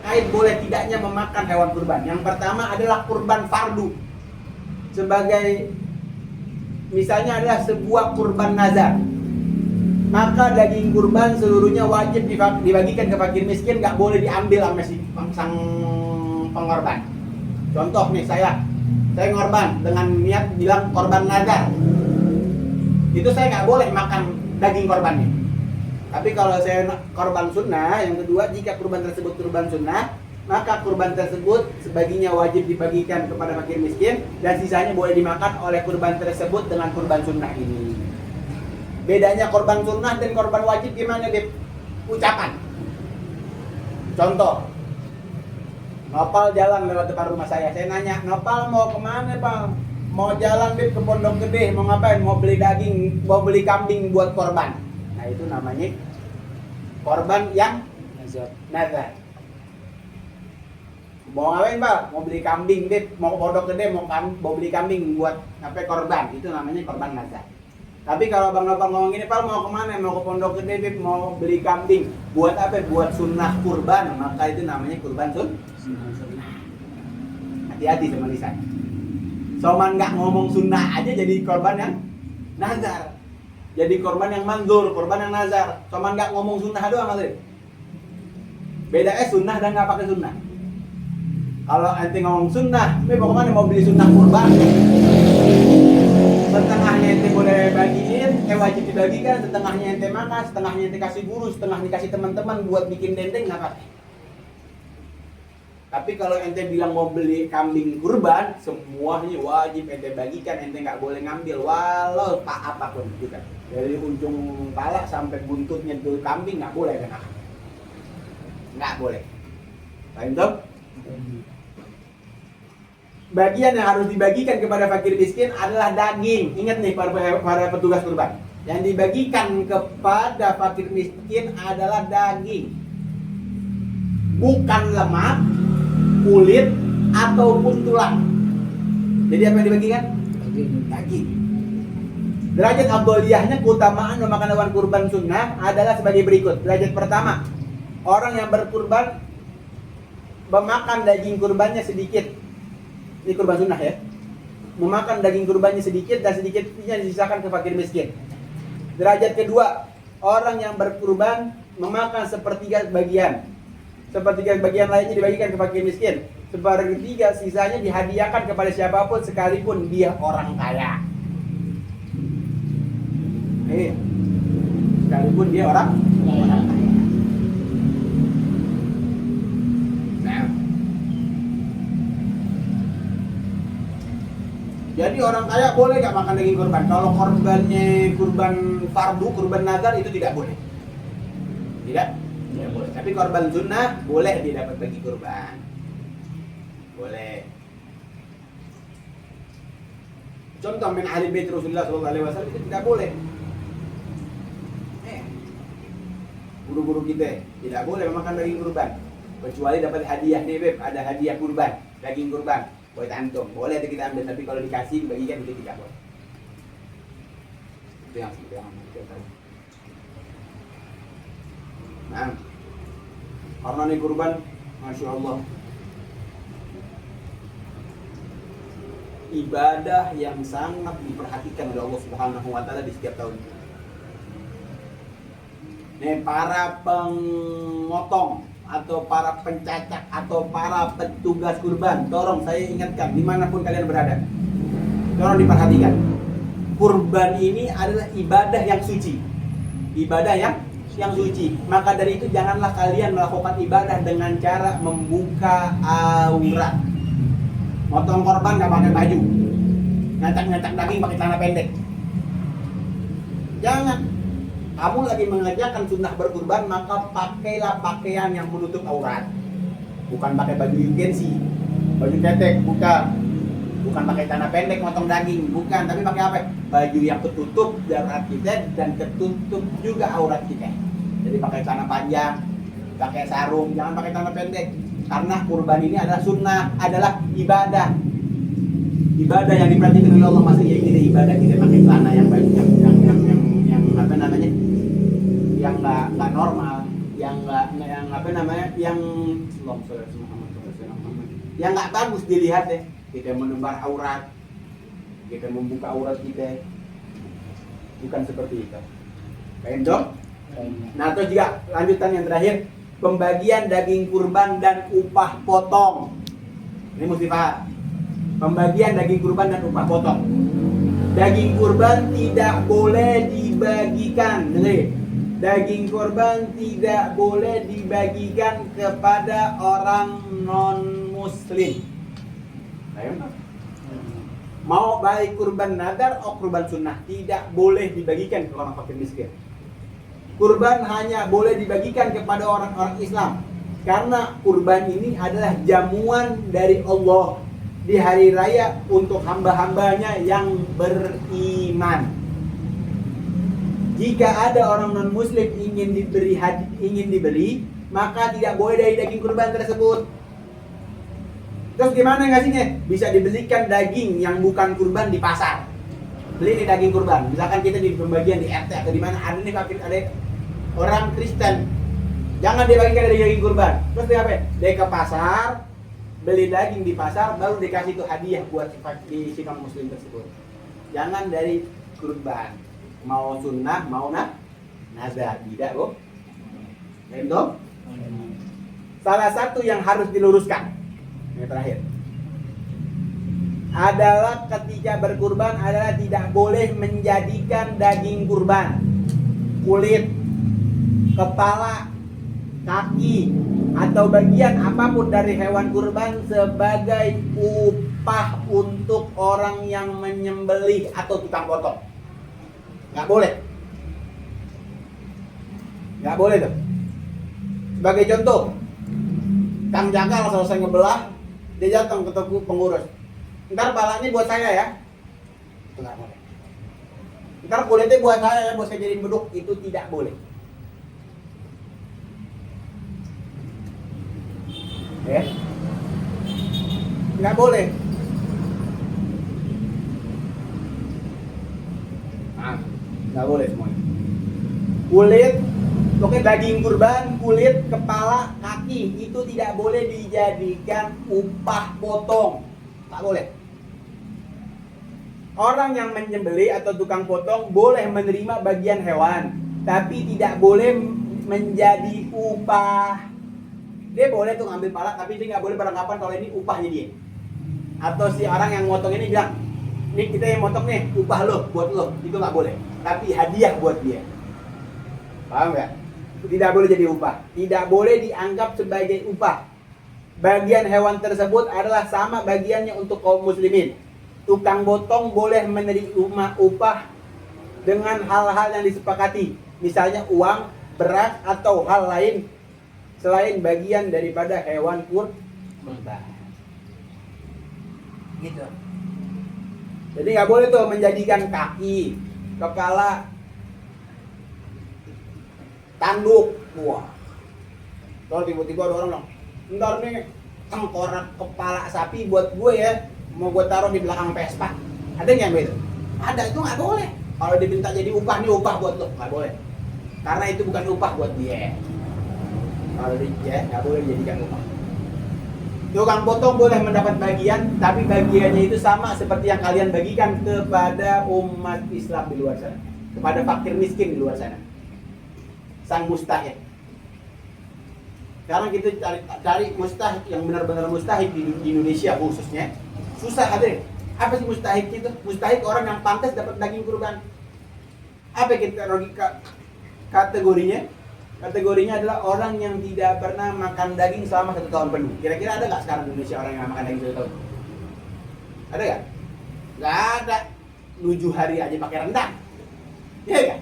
Terkait boleh tidaknya memakan hewan kurban. Yang pertama adalah kurban fardu. Sebagai misalnya adalah sebuah kurban nazar. Maka daging kurban seluruhnya wajib dibagikan ke fakir miskin, nggak boleh diambil sama si sang pengorban. Contoh nih, saya ngorban dengan niat bilang korban nazar. Itu saya nggak boleh makan daging korbannya. Tapi kalau saya korban sunnah, yang kedua, jika kurban tersebut kurban sunnah, maka kurban tersebut sebaginya wajib dibagikan kepada fakir miskin dan sisanya boleh dimakan oleh kurban tersebut dengan kurban sunnah ini. Bedanya korban sunnah dan korban wajib gimana, Beb? Ucapan. Contoh, Nopal jalan lewat depan rumah saya nanya, Nopal mau kemana, Pak? Mau jalan, Beb, ke Pondok Gede, mau ngapain? Mau beli daging, mau beli kambing buat korban. Nah, itu namanya korban yang nazar. Mau ngapain, Pak? Mau beli kambing, Beb, mau ke Pondok Gede, mau beli kambing buat ngapain korban. Itu namanya korban nazar. Tapi kalau Bang Nopal ngomong gini, Pak, mau kemana? Mau ke Pondok Gede, Beb, mau beli kambing. Buat apa? Buat sunnah kurban. Maka itu namanya kurban sunnah. Hati-hati sama lisan. Soman nggak ngomong sunnah aja jadi korban yang nazar. Jadi korban yang manzur, korban yang nazar. Soman nggak ngomong sunnah doang, Mas. Bedanya sunnah dan nggak pakai sunnah. Kalau ente ngomong sunnah, Beb, mau kemana? Mau beli sunnah kurban. Setengahnya ente boleh bagiin, wajib dibagikan, setengahnya ente makan, setengahnya ente kasih guru, setengah dikasih teman-teman buat bikin dendeng, nggak pakai. Tapi kalau ente bilang mau beli kambing kurban, semuanya wajib ente bagikan, ente nggak boleh ngambil walau tak apapun juga. Dari ujung kepala sampai buntutnya tuh kambing nggak boleh kan? Nggak boleh. Paham tuh? Bagian yang harus dibagikan kepada fakir miskin adalah daging. Ingat nih para petugas kurban. Yang dibagikan kepada fakir miskin adalah daging. Bukan lemak, kulit, ataupun tulang. Jadi apa yang dibagikan? Daging. Derajat afdholiyahnya, keutamaan memakan hewan kurban sunnah adalah sebagai berikut. Derajat pertama, orang yang berkurban memakan daging kurbannya sedikit. Ini kurban sunnah ya. Memakan daging kurbannya sedikit dan sedikitnya disisakan ke fakir miskin. Derajat kedua, orang yang berkurban memakan sepertiga bagian. Sepertiga bagian lainnya dibagikan ke fakir miskin. Sepertiga sisanya dihadiahkan kepada siapapun sekalipun dia orang kaya. Sekalipun dia orang kaya. Jadi orang kaya boleh nggak makan daging kurban? Kalau korbannya kurban fardu, kurban nazar itu tidak boleh. Tidak boleh. Tapi korban sunnah boleh dia dapat bagi kurban. Boleh. Contoh min ahli bait Rasulullah SAW itu tidak boleh. Guru-guru kita tidak boleh memakan daging kurban kecuali dapat hadiah nih, Beb, ada hadiah kurban, daging kurban. Buat antum, boleh kita ambil, tapi kalau dikasih dibagikan itu tidak boleh. Itu yang kita tahu. Nah, karena ini kurban, masya Allah, ibadah yang sangat diperhatikan oleh Allah Subhanahu Wa Taala di setiap tahun. Nih para pengotong atau para pencacak atau para petugas kurban, tolong saya ingatkan dimanapun kalian berada, tolong diperhatikan, kurban ini adalah ibadah yang suci, ibadah yang suci. Maka dari itu janganlah kalian melakukan ibadah dengan cara membuka aurat. Motong korban nggak pakai baju, ngacak daging pakai celana pendek, jangan. Kamu lagi mengerjakan sunnah berkurban, maka pakailah pakaian yang menutup aurat. Bukan pakai baju yukensi, baju ketek, bukan pakai celana pendek motong daging, bukan. Tapi pakai apa? Baju yang ketutup aurat kita dan ketutup juga aurat kita. Jadi pakai celana panjang, pakai sarung, jangan pakai celana pendek. Karena kurban ini adalah sunnah, adalah ibadah. Ibadah yang diperhatikan oleh Allah, maksudnya kita ibadah kita pakai celana yang baik, yang apa namanya? Yang nggak normal, yang namanya yang yang nggak bagus dilihat deh. Kita menebar aurat, kita membuka aurat kita, bukan seperti itu. Paham dong? Nah terus juga lanjutan yang terakhir, pembagian daging kurban dan upah potong. Ini mesti paham. Pembagian daging kurban dan upah potong. Daging kurban tidak boleh dibagikan. Dengerin. Daging kurban tidak boleh dibagikan kepada orang non-muslim. Mau baik kurban nadar atau kurban sunnah, tidak boleh dibagikan ke orang fakir miskin. Kurban hanya boleh dibagikan kepada orang-orang Islam. Karena kurban ini adalah jamuan dari Allah di hari raya untuk hamba-hambanya yang beriman. Jika ada orang non-muslim ingin diberi, maka tidak boleh dari daging kurban tersebut. Terus gimana ngasihnya? Bisa dibelikan daging yang bukan kurban di pasar. Beli nih daging kurban. Misalkan kita di pembagian di RT atau di mana ada nih ada orang Kristen. Jangan dibagikan dari daging kurban. Terus dia apa? Dia ke pasar, beli daging di pasar, baru dikasih itu hadiah buat si non muslim tersebut. Jangan dari kurban. Mau sunnah, mau nazar, tidak kok. Entah? Salah satu yang harus diluruskan, yang terakhir, adalah ketika berkurban adalah tidak boleh menjadikan daging kurban, kulit, kepala, kaki, atau bagian apapun dari hewan kurban sebagai upah untuk orang yang menyembelih atau tukang potong. Nggak boleh. Nggak boleh tuh. Sebagai contoh, Kang Jakal selesai ngebelah, dia datang ke toko pengurus. Ntar balanya buat saya ya. Itu nggak boleh. Ntar kulitnya buat saya ya, buat saya jadi beduk. Itu tidak boleh. Nggak boleh. Nggak boleh semuanya. Kulit, pokoknya daging kurban, kulit, kepala, kaki itu tidak boleh dijadikan upah potong. Nggak boleh. Orang yang menyembelih atau tukang potong boleh menerima bagian hewan, tapi tidak boleh menjadi upah. Dia boleh tuh ngambil pala, tapi dia nggak boleh beranggapan kalau ini upahnya dia. Atau si orang yang motong ini bilang, ini kita yang motong nih, upah lo, buat lo. Itu nggak boleh. Tapi hadiah buat dia. Paham nggak? Tidak boleh jadi upah. Tidak boleh dianggap sebagai upah. Bagian hewan tersebut adalah sama bagiannya untuk kaum muslimin. Tukang potong boleh menerima upah dengan hal-hal yang disepakati. Misalnya uang, beras, atau hal lain selain bagian daripada hewan kurban. Gitu. Jadi nggak boleh tuh menjadikan kaki, kepala, tanduk. Wah. Kalau tiba-tiba ada orang bilang, ntar nih tengkorak kepala sapi buat gue ya, mau gue taruh di belakang Vespa. Ada nggak yang begitu? Ada, itu nggak boleh. Kalau diminta jadi upah, nih upah buat lo, nggak boleh. Karena itu bukan upah buat dia. Kalau dia nggak boleh dijadikan upah. Tukang potong boleh mendapat bagian, tapi bagiannya itu sama seperti yang kalian bagikan kepada umat Islam di luar sana, kepada fakir miskin di luar sana. Sang mustahik. Sekarang kita cari mustahik yang benar-benar mustahik di Indonesia khususnya. Susah ada. Apa sih mustahik itu? Mustahik orang yang pantas dapat daging kurban. Apa kita logika kategorinya? Kategorinya adalah orang yang tidak pernah makan daging selama 1 tahun penuh. Kira-kira ada nggak sekarang di Indonesia orang yang makan daging 1 tahun? Ada nggak? Nggak ada. 7 hari aja pakai rendang. Iya nggak?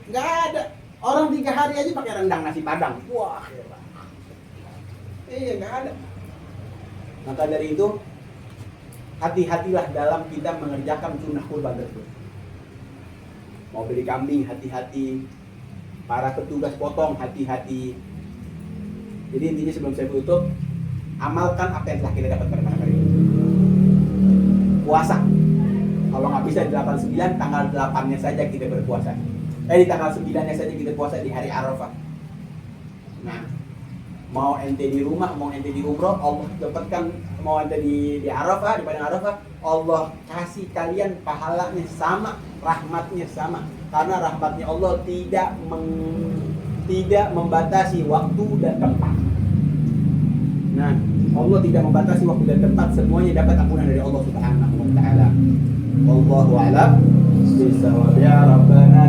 Nggak ada. Orang 3 hari aja pakai rendang nasi padang. Wah, hebat. Iya nggak ada. Maka dari itu hati-hatilah dalam kita mengerjakan sunnah kurban tersebut. Mau beli kambing, hati-hati. Para petugas potong, hati-hati. Jadi intinya sebelum saya tutup, amalkan apa yang telah kita dapat pada malam hari ini. Puasa. Kalau nggak bisa di 89, tanggal 8-nya saja kita berpuasa. Di tanggal 9-nya saja kita puasa di hari Arafah. Nah, Mau ente di rumah, mau ente di umroh, Allah dapatkan. Mau ente di Arafah, di padang Arafah, Allah kasih kalian pahalanya sama, rahmatnya sama. Karena rahmatnya Allah tidak membatasi waktu dan tempat. Nah, Allah tidak membatasi waktu dan tempat, semuanya dapat ampunan dari Allah Subhanahu wa taala. Wallahu a'lam. Bisawab ya Rabbana.